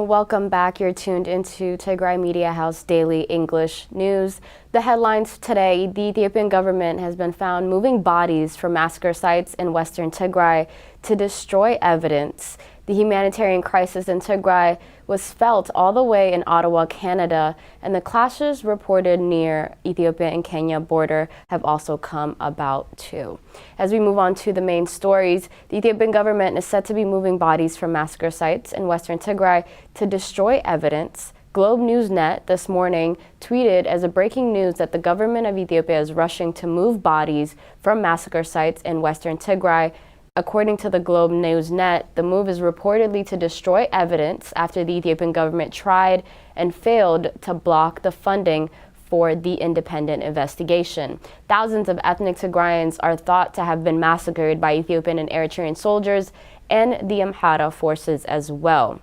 and welcome back. You're tuned into Tigrai Media House Daily English News. The headlines today: the Ethiopian government has been found moving bodies from massacre sites in western Tigray to destroy evidence. The humanitarian crisis in Tigray was felt all the way in Ottawa, Canada, and the clashes reported near Ethiopia and Kenya border have also come about too. As we move on to the main stories, the Ethiopian government is said to be moving bodies from massacre sites in western Tigray to destroy evidence. Globe News Net this morning tweeted as a breaking news that the government of Ethiopia is rushing to move bodies from massacre sites in western Tigray. According to the Globe News Net, the move is reportedly to destroy evidence after the Ethiopian government tried and failed to block the funding for the independent investigation. Thousands of ethnic Tigrayans are thought to have been massacred by Ethiopian and Eritrean soldiers and the Amhara forces as well.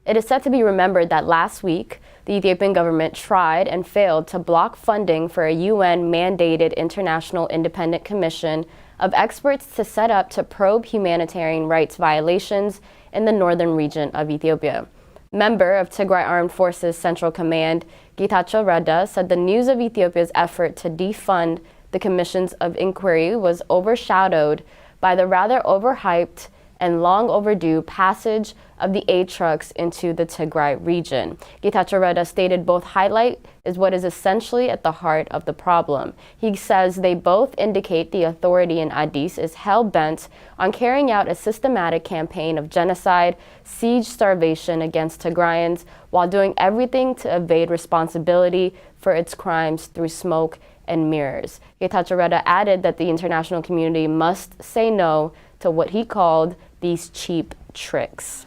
It is said to be remembered that last week, the Ethiopian government tried and failed to block funding for a UN-mandated international independent commission of experts to set up to probe humanitarian rights violations in the northern region of Ethiopia. Member of Tigray Armed Forces Central Command, Getachew Reda, said the news of Ethiopia's effort to defund the commissions of inquiry was overshadowed by the rather overhyped and long overdue passage of the aid trucks into the Tigray region. Getachew Reda stated both highlight is what is essentially at the heart of the problem. He says they both indicate the authority in Addis is hell-bent on carrying out a systematic campaign of genocide, siege, starvation against Tigrayans, while doing everything to evade responsibility for its crimes through smoke and mirrors. Getachew Reda added that the international community must say no to what he called these cheap tricks.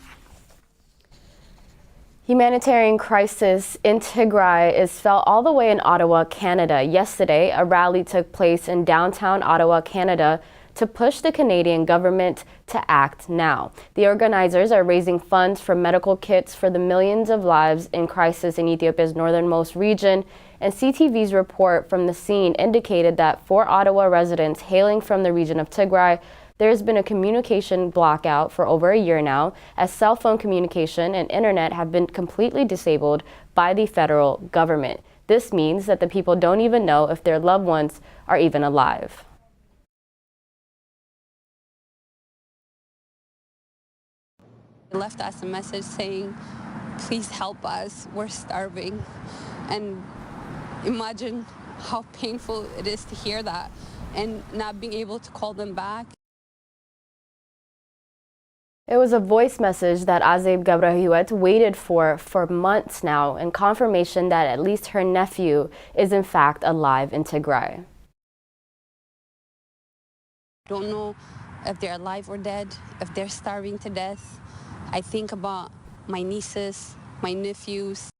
Humanitarian crisis in Tigray is felt all the way in Ottawa, Canada. Yesterday, a rally took place in downtown Ottawa, Canada, to push the Canadian government to act now. The organizers are raising funds for medical kits for the millions of lives in crisis in Ethiopia's northernmost region, and CTV's report from the scene indicated that for Ottawa residents hailing from the region of Tigray, there's been a communication blackout for over a year now, as cell phone communication and internet have been completely disabled by the federal government. This means that the people don't even know if their loved ones are even alive. They left us a message saying, please help us, we're starving. And imagine how painful it is to hear that and not being able to call them back. It was a voice message that Azeb Gabrahiwet waited for months now, and confirmation that at least her nephew is in fact alive in Tigray. Don't know if they're alive or dead, if they're starving to death. I think about my nieces, my nephews.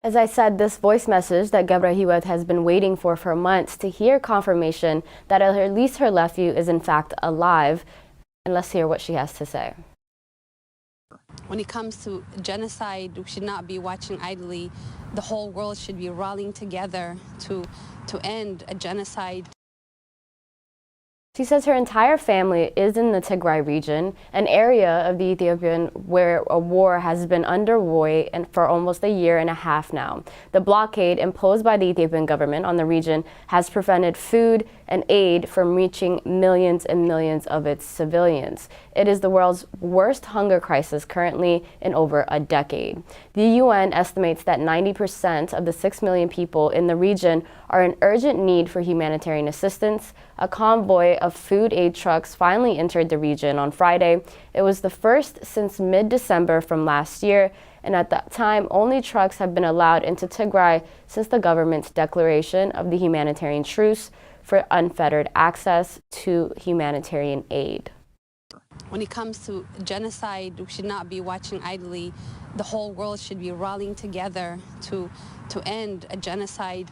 As I said, this voice message that Gabrahiwet has been waiting for months to hear confirmation that at least her nephew is in fact alive. And let's hear what she has to say. When it comes to genocide, we should not be watching idly. The whole world should be rallying together to end a genocide. She says her entire family is in the Tigray region, an area of the Ethiopian where a war has been underway for almost a year and a half now. The blockade imposed by the Ethiopian government on the region has prevented food and aid from reaching millions and millions of its civilians. It is the world's worst hunger crisis currently in over a decade. The UN estimates that 90% of the 6 million people in the region are in urgent need for humanitarian assistance. A convoy of food aid trucks finally entered the region on Friday. It was the first since mid-December from last year, and at that time, only trucks have been allowed into Tigray since the government's declaration of the humanitarian truce for unfettered access to humanitarian aid. When it comes to genocide, we should not be watching idly. The whole world should be rallying together to end a genocide.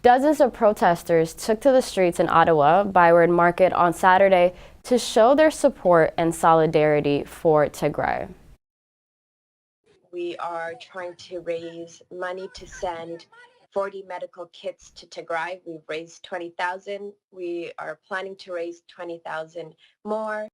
Dozens of protesters took to the streets in Ottawa Byward Market on Saturday to show their support and solidarity for Tigray. We are trying to raise money to send 40 medical kits to Tigray. We've raised 20,000. We are planning to raise 20,000 more.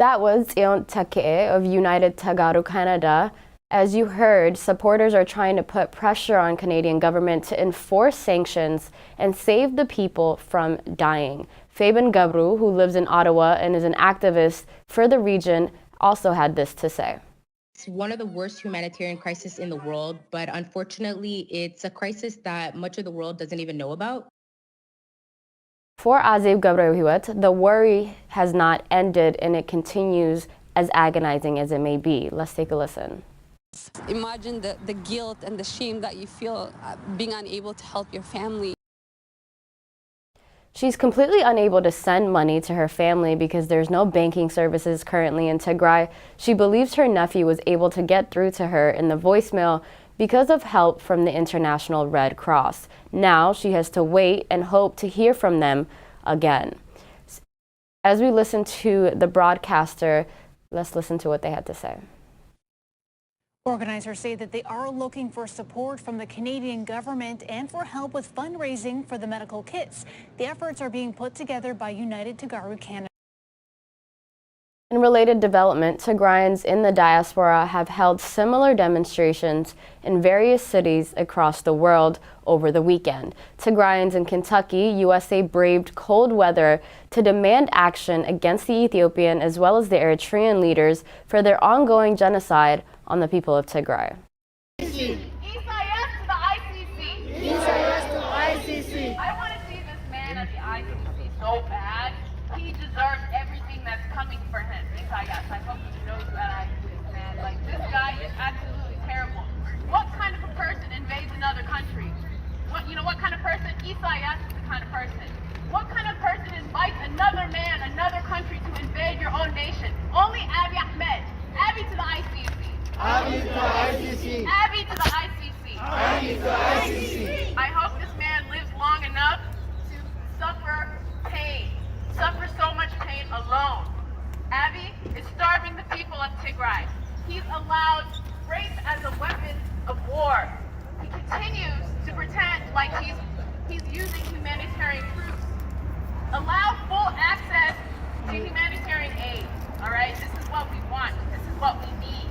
That was Ion Takee of United Tagaru Canada. As you heard, supporters are trying to put pressure on Canadian government to enforce sanctions and save the people from dying. Fabian Gabru, who lives in Ottawa and is an activist for the region, also had this to say. It's one of the worst humanitarian crises in the world, but unfortunately, it's a crisis that much of the world doesn't even know about. For Azib Gabrehiwet, the worry has not ended and it continues as agonizing as it may be. Let's take a listen. Imagine the guilt and the shame that you feel being unable to help your family. She's completely unable to send money to her family because there's no banking services currently in Tigray. She believes her nephew was able to get through to her in the voicemail because of help from the International Red Cross. Now she has to wait and hope to hear from them again. As we listen to the broadcaster, let's listen to what they had to say. Organizers say that they are looking for support from the Canadian government and for help with fundraising for the medical kits. The efforts are being put together by United Tagaru Canada. In related development, Tigrayans in the diaspora have held similar demonstrations in various cities across the world over the weekend. Tigrayans in Kentucky, USA braved cold weather to demand action against the Ethiopian as well as the Eritrean leaders for their ongoing genocide on the people of Tigray. Yes to the ICC. Yes to ICC. I want to see this man at the ICC so bad. He deserves everything that's coming for him. Yes, I hope he knows that I exist, man. Like, this guy is absolutely terrible. What kind of a person invades another country? What kind of person? Isaias is the kind of person. What kind of person invites another man, another country to invade your own nation? Only Abiy Ahmed. Abiy to the ICC. Abiy to the ICC. Abiy to the ICC. Abiy to the ICC. I hope this man lives long enough to suffer pain. Suffer so much pain alone. Abiy is starving the people of Tigray. He's allowed rape as a weapon of war. He continues to pretend like he's using humanitarian troops. Allow full access to humanitarian aid. All right, this is what we want. This is what we need.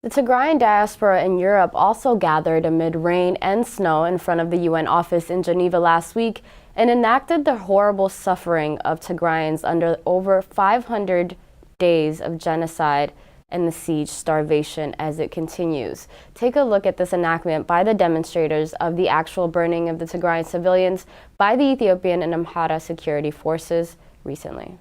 The Tigrayan diaspora in Europe also gathered amid rain and snow in front of the UN office in Geneva last week and enacted the horrible suffering of Tigrayans under over 500 days of genocide and the siege starvation as it continues. Take a look at this enactment by the demonstrators of the actual burning of the Tigrayan civilians by the Ethiopian and Amhara security forces recently.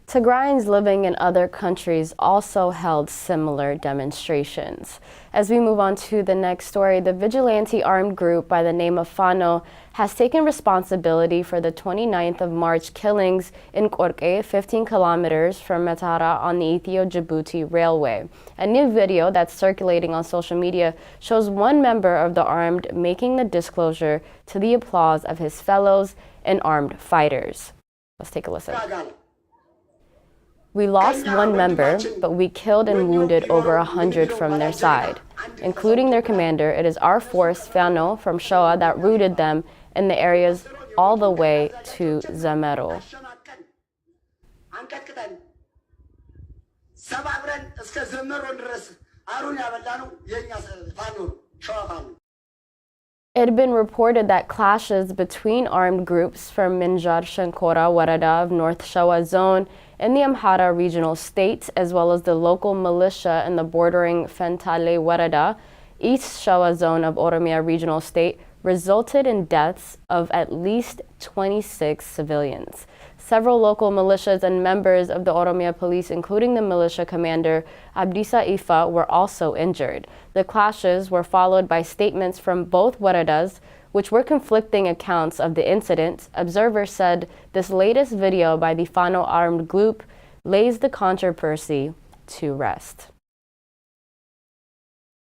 Tigrayans living in other countries also held similar demonstrations. As we move on to the next story, the vigilante armed group by the name of Fano has taken responsibility for the 29th of March killings in Qorke, 15 kilometers from Metara on the Ethio-Djibouti railway. A new video that's circulating on social media shows one member of the armed making the disclosure to the applause of his fellows and armed fighters. Let's take a listen. We lost one member, but we killed and wounded over 100 from their side, including their commander. It is our force, Fano, from Shoa, that routed them in the areas all the way to Zamero. It had been reported that clashes between armed groups from Minjar Shankora Warada of North Showa Zone and the Amhara regional state, as well as the local militia in the bordering Fentale Warada, East Showa Zone of Oromia regional state, resulted in deaths of at least 26 civilians. Several local militias and members of the Oromia police, including the militia commander Abdisa Ifa, were also injured. The clashes were followed by statements from both waradas, which were conflicting accounts of the incident. Observers said this latest video by the Fano armed group lays the controversy to rest.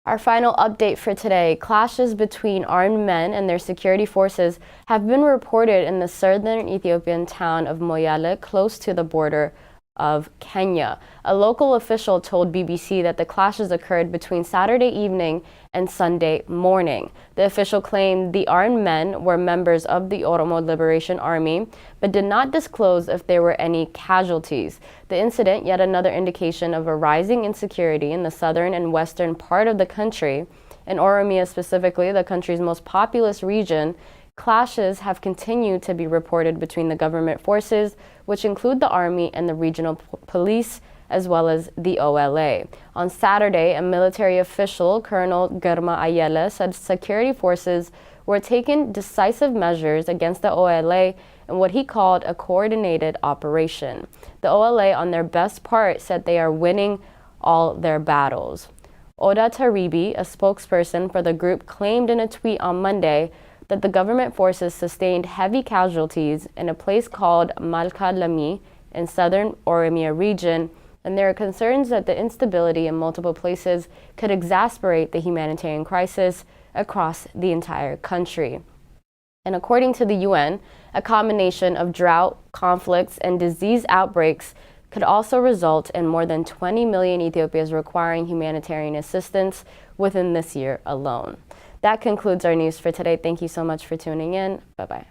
Our final update for today: clashes between armed men and their security forces have been reported in the southern Ethiopian town of Moyale, close to the border of Kenya. A local official told BBC that the clashes occurred between Saturday evening and Sunday morning. The official claimed the armed men were members of the Oromo Liberation Army, but did not disclose if there were any casualties. The incident, yet another indication of a rising insecurity in the southern and western part of the country. In Oromia specifically, the country's most populous region, clashes have continued to be reported between the government forces, which include the army and the regional police, as well as the OLA. On Saturday, a military official, Colonel Germa Ayele, said security forces were taking decisive measures against the OLA in what he called a coordinated operation. The OLA, on their best part, said they are winning all their battles. Oda Taribi, a spokesperson for the group, claimed in a tweet on Monday that the government forces sustained heavy casualties in a place called Malka Lami in southern Oromia region, and there are concerns that the instability in multiple places could exacerbate the humanitarian crisis across the entire country. And according to the UN, a combination of drought, conflicts, and disease outbreaks could also result in more than 20 million Ethiopians requiring humanitarian assistance within this year alone. That concludes our news for today. Thank you so much for tuning in. Bye-bye.